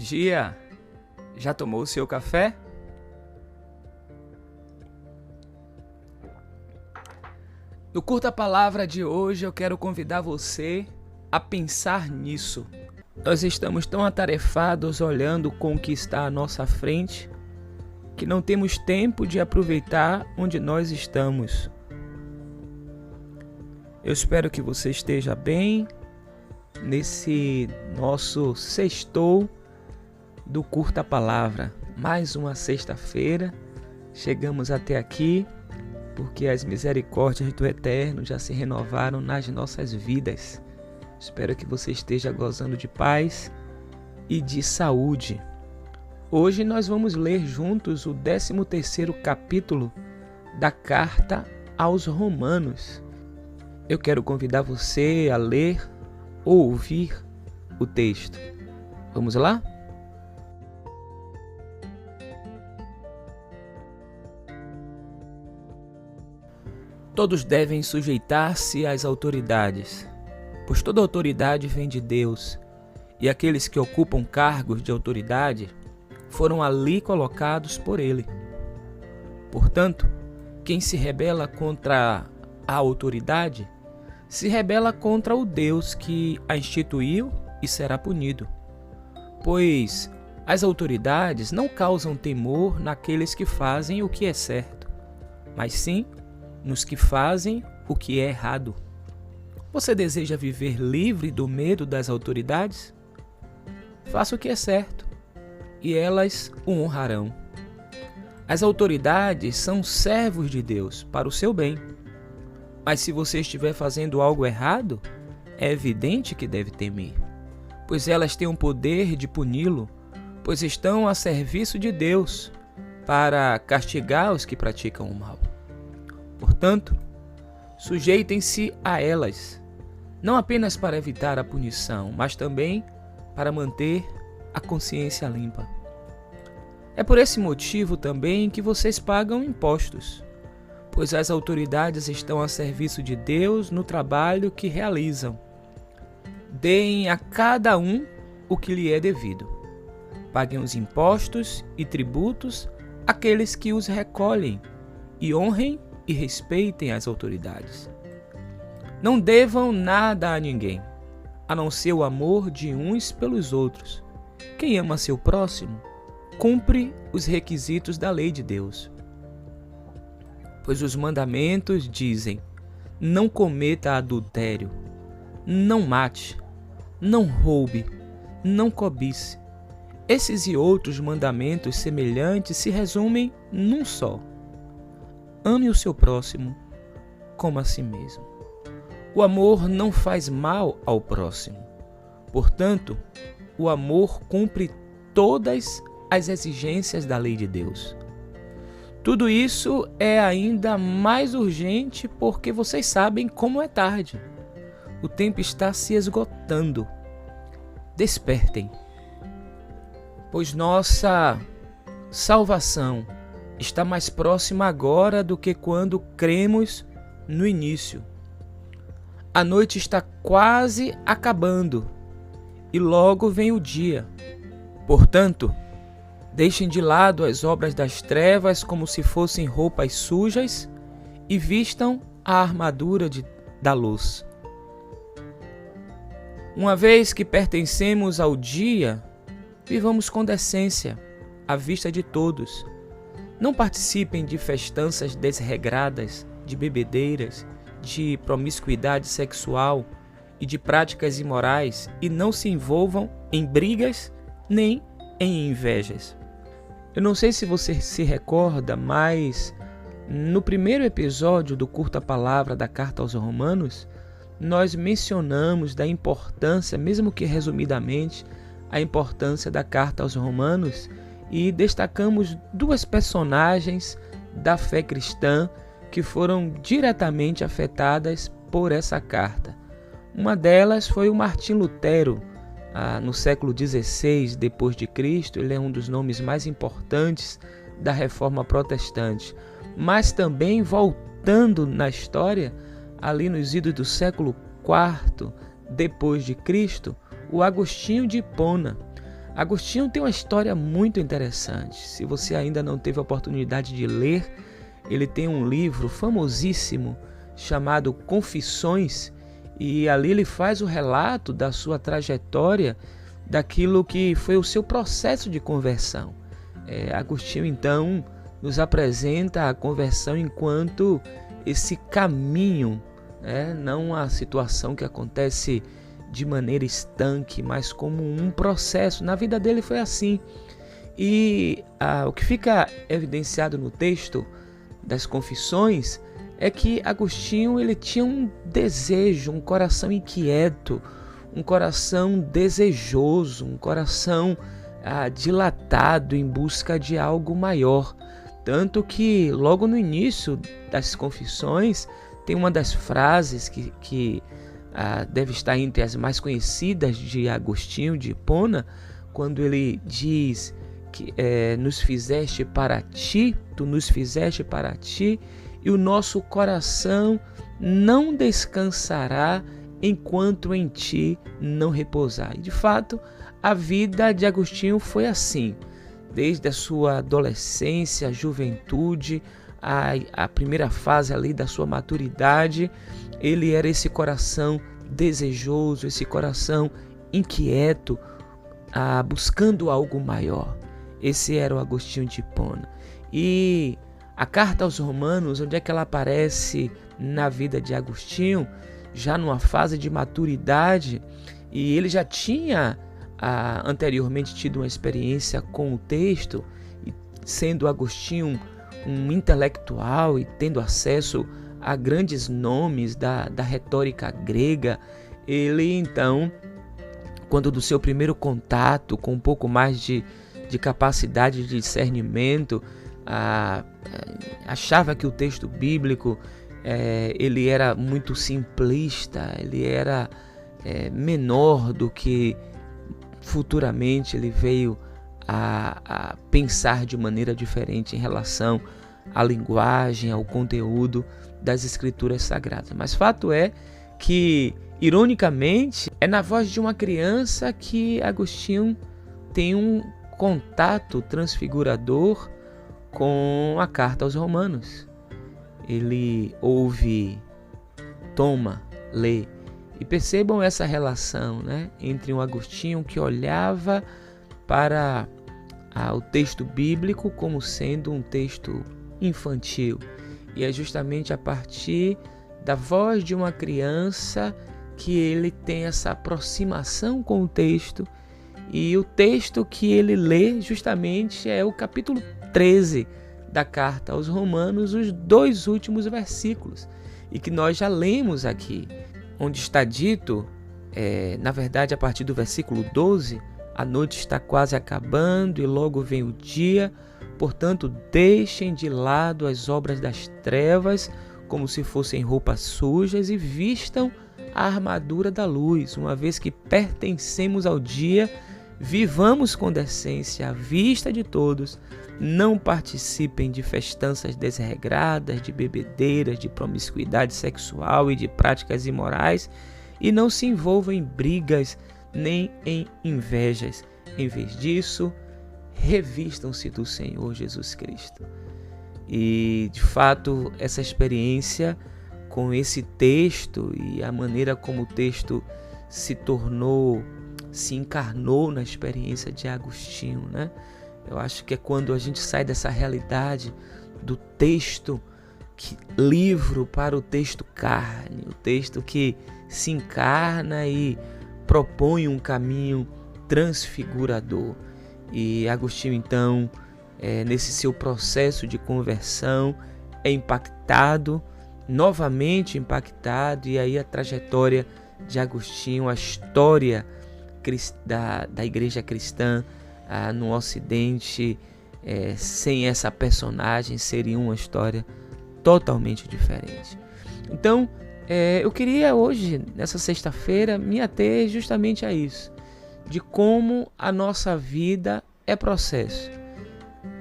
dia! Já tomou o seu café? No Curta Palavra de hoje eu quero convidar você a pensar nisso. Nós estamos tão atarefados olhando com o que está à nossa frente que não temos tempo de aproveitar onde nós estamos. Eu espero que você esteja bem nesse nosso sextou do Curta Palavra. Mais uma sexta-feira, chegamos até aqui porque as misericórdias do Eterno já se renovaram nas nossas vidas. Espero que você esteja gozando de paz e de saúde. Hoje nós vamos ler juntos o 13º capítulo da Carta aos Romanos. Eu quero convidar você a ler ou ouvir o texto. Vamos lá? Todos devem sujeitar-se às autoridades, pois toda autoridade vem de Deus, e aqueles que ocupam cargos de autoridade foram ali colocados por Ele. Portanto, quem se rebela contra a autoridade, se rebela contra o Deus que a instituiu e será punido. Pois as autoridades não causam temor naqueles que fazem o que é certo, mas sim nos que fazem o que é errado. Você deseja viver livre do medo das autoridades? Faça o que é certo, e elas o honrarão. As autoridades são servos de Deus para o seu bem. Mas se você estiver fazendo algo errado, é evidente que deve temer, pois elas têm o poder de puni-lo, pois estão a serviço de Deus para castigar os que praticam o mal. Portanto, sujeitem-se a elas, não apenas para evitar a punição, mas também para manter a consciência limpa. É por esse motivo também que vocês pagam impostos, pois as autoridades estão a serviço de Deus no trabalho que realizam. Deem a cada um o que lhe é devido. Paguem os impostos e tributos àqueles que os recolhem e honrem e respeitem as autoridades. Não devam nada a ninguém, a não ser o amor de uns pelos outros. Quem ama seu próximo, cumpre os requisitos da lei de Deus. Pois os mandamentos dizem: não cometa adultério, não mate, não roube, não cobice. Esses e outros mandamentos semelhantes se resumem num só: ame o seu próximo como a si mesmo. O amor não faz mal ao próximo. Portanto, o amor cumpre todas as exigências da lei de Deus. Tudo isso é ainda mais urgente porque vocês sabem como é tarde. O tempo está se esgotando. Despertem, pois nossa salvação está mais próxima agora do que quando cremos no início. A noite está quase acabando e logo vem o dia. Portanto, deixem de lado as obras das trevas como se fossem roupas sujas e vistam a armadura da luz. Uma vez que pertencemos ao dia, vivamos com decência à vista de todos. Não participem de festanças desregradas, de bebedeiras, de promiscuidade sexual e de práticas imorais, e não se envolvam em brigas nem em invejas. Eu não sei se você se recorda, mas no primeiro episódio do Curta Palavra da Carta aos Romanos, nós mencionamos da importância, mesmo que resumidamente, a importância da Carta aos Romanos, e destacamos duas personagens da fé cristã que foram diretamente afetadas por essa carta. Uma delas foi o Martim Lutero, no século XVI depois de Cristo. Ele é um dos nomes mais importantes da Reforma Protestante. Mas também, voltando na história, ali nos idos do século IV depois de Cristo, o Agostinho de Hipona. Agostinho tem uma história muito interessante. Se você ainda não teve a oportunidade de ler, ele tem um livro famosíssimo chamado Confissões, e ali ele faz o relato da sua trajetória, daquilo que foi o seu processo de conversão. Agostinho, então, nos apresenta a conversão enquanto esse caminho, não a situação que acontece de maneira estanque, mas como um processo. Na vida dele foi assim. E o que fica evidenciado no texto das Confissões é que Agostinho ele tinha um desejo, um coração inquieto, um coração desejoso, um coração dilatado em busca de algo maior. Tanto que logo no início das Confissões tem uma das frases que deve estar entre as mais conhecidas de Agostinho de Hipona, quando ele diz que nos fizeste para ti, tu nos fizeste para ti, e o nosso coração não descansará enquanto em ti não repousar. E de fato, a vida de Agostinho foi assim, desde a sua adolescência, juventude, a primeira fase ali da sua maturidade. Ele era esse coração desejoso, esse coração inquieto, buscando algo maior. Esse era o Agostinho de Hipona. E a carta aos Romanos, onde é que ela aparece na vida de Agostinho? Já numa fase de maturidade, e ele já tinha anteriormente tido uma experiência com o texto, e sendo Agostinho um intelectual e tendo acesso a grandes nomes da retórica grega. Ele então, quando do seu primeiro contato com um pouco mais de capacidade de discernimento, achava que o texto bíblico ele era muito simplista, ele era menor do que futuramente ele veio a pensar de maneira diferente em relação à linguagem, ao conteúdo das Escrituras Sagradas. Mas fato é que, ironicamente, é na voz de uma criança que Agostinho tem um contato transfigurador com a carta aos Romanos. Ele ouve, toma, lê. E percebam essa relação, entre um Agostinho que olhava para o texto bíblico como sendo um texto infantil. E é justamente a partir da voz de uma criança que ele tem essa aproximação com o texto. E o texto que ele lê justamente é o capítulo 13 da carta aos Romanos, os 2 últimos versículos, e que nós já lemos aqui, onde está dito, na verdade a partir do versículo 12, a noite está quase acabando e logo vem o dia, portanto deixem de lado as obras das trevas como se fossem roupas sujas e vistam a armadura da luz. Uma vez que pertencemos ao dia, vivamos com decência à vista de todos, não participem de festanças desregradas, de bebedeiras, de promiscuidade sexual e de práticas imorais, e não se envolvam em brigas nem em invejas. Em vez disso, revistam-se do Senhor Jesus Cristo. E, de fato, essa experiência com esse texto e a maneira como o texto se encarnou na experiência de Agostinho, Eu acho que é quando a gente sai dessa realidade do texto livro para o texto carne, o texto que se encarna e propõe um caminho transfigurador. E Agostinho, então, nesse seu processo de conversão, é impactado, novamente impactado, e aí a trajetória de Agostinho, a história da igreja cristã no Ocidente, sem essa personagem, seria uma história totalmente diferente. Então, eu queria hoje, nessa sexta-feira, me ater justamente a isso, de como a nossa vida é processo.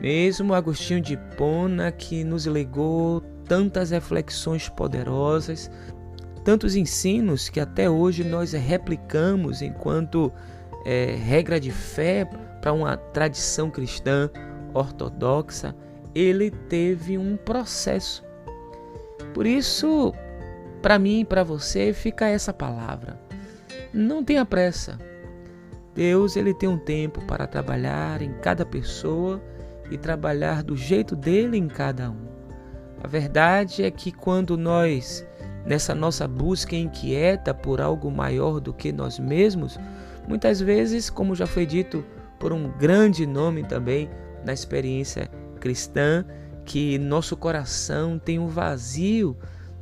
Mesmo Agostinho de Hipona, que nos legou tantas reflexões poderosas, tantos ensinos que até hoje nós replicamos enquanto regra de fé para uma tradição cristã ortodoxa, ele teve um processo. Por isso, para mim e para você, fica essa palavra. Não tenha pressa. Deus, ele tem um tempo para trabalhar em cada pessoa e trabalhar do jeito dele em cada um. A verdade é que quando nós, nessa nossa busca inquieta por algo maior do que nós mesmos, muitas vezes, como já foi dito por um grande nome também na experiência cristã, que nosso coração tem um vazio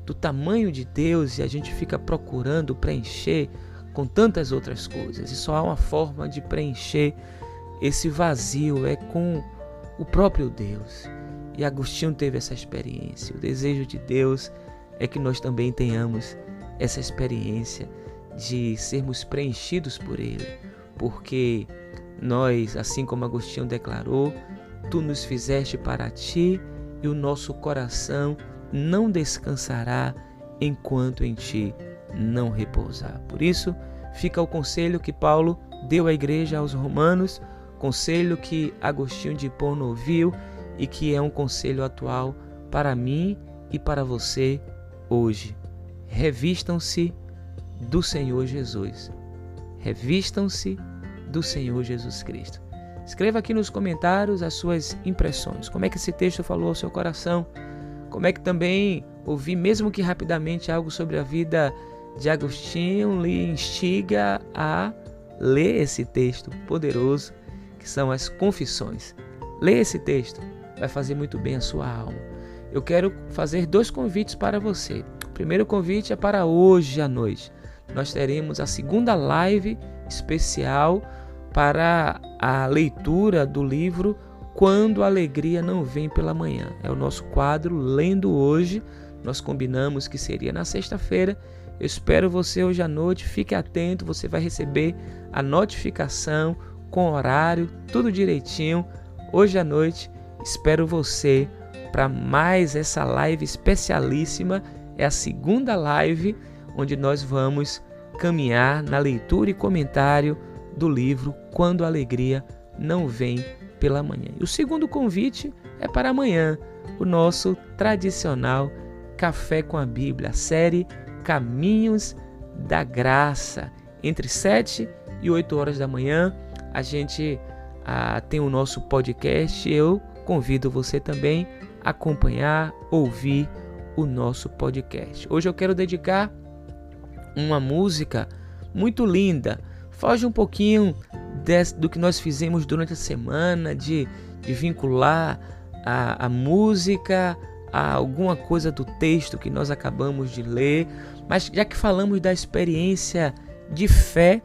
do tamanho de Deus e a gente fica procurando preencher com tantas outras coisas. E só há uma forma de preencher esse vazio, é com o próprio Deus. E Agostinho teve essa experiência. O desejo de Deus é que nós também tenhamos essa experiência de sermos preenchidos por Ele, porque nós, assim como Agostinho declarou, tu nos fizeste para ti e o nosso coração não descansará enquanto em ti não repousar. Por isso, fica o conselho que Paulo deu à igreja aos romanos, conselho que Agostinho de Hipona ouviu e que é um conselho atual para mim e para você hoje. Revistam-se do Senhor Jesus. Revistam-se do Senhor Jesus Cristo. Escreva aqui nos comentários as suas impressões. Como é que esse texto falou ao seu coração? Como é que também ouvir, mesmo que rapidamente, algo sobre a vida de Agostinho lhe instiga a ler esse texto poderoso, que são as Confissões. Ler esse texto vai fazer muito bem a sua alma. Eu quero fazer 2 convites para você. O primeiro convite é para hoje à noite. Nós teremos a segunda live especial para a leitura do livro Quando a Alegria Não Vem pela Manhã. É o nosso quadro Lendo Hoje. Nós combinamos que seria na sexta-feira. Eu espero você hoje à noite. Fique atento, você vai receber a notificação com horário, tudo direitinho. Hoje à noite, espero você para mais essa live especialíssima. É a segunda live onde nós vamos caminhar na leitura e comentário do livro Quando a Alegria Não Vem pela Manhã. E o segundo convite é para amanhã, o nosso tradicional Café com a Bíblia, a série Caminhos da Graça. Entre 7 e 8 horas da manhã, a gente tem o nosso podcast. Eu convido você também a acompanhar, ouvir o nosso podcast. Hoje eu quero dedicar uma música muito linda. Foge um pouquinho do que nós fizemos durante a semana, de vincular a música a alguma coisa do texto que nós acabamos de ler. Mas já que falamos da experiência de fé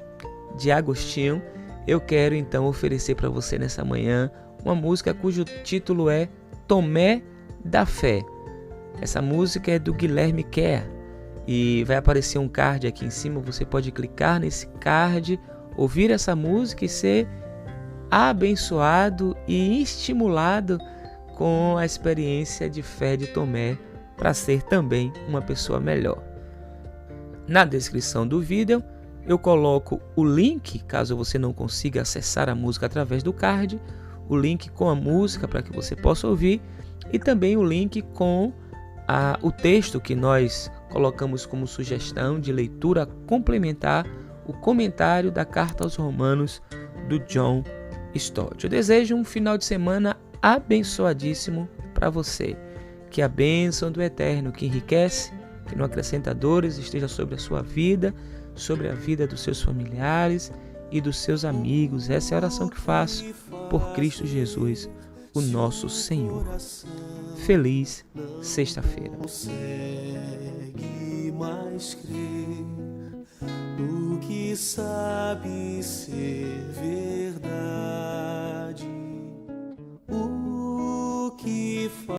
de Agostinho, eu quero então oferecer para você nessa manhã uma música cujo título é Tomé da Fé. Essa música é do Guilherme Kerr e vai aparecer um card aqui em cima. Você pode clicar nesse card, ouvir essa música e ser abençoado e estimulado com a experiência de fé de Tomé para ser também uma pessoa melhor. Na descrição do vídeo eu coloco o link, caso você não consiga acessar a música através do card, o link com a música para que você possa ouvir e também o link com o texto que nós colocamos como sugestão de leitura complementar, o comentário da Carta aos Romanos do John Stott. Eu desejo um final de semana abençoadíssimo para você. Que a bênção do Eterno, que enriquece, que não acrescenta dores, esteja sobre a sua vida, sobre a vida dos seus familiares e dos seus amigos. Essa é a oração que faço por Cristo Jesus, o nosso Senhor. Feliz sexta-feira. Consegue mais crer do que sabe ser verdade.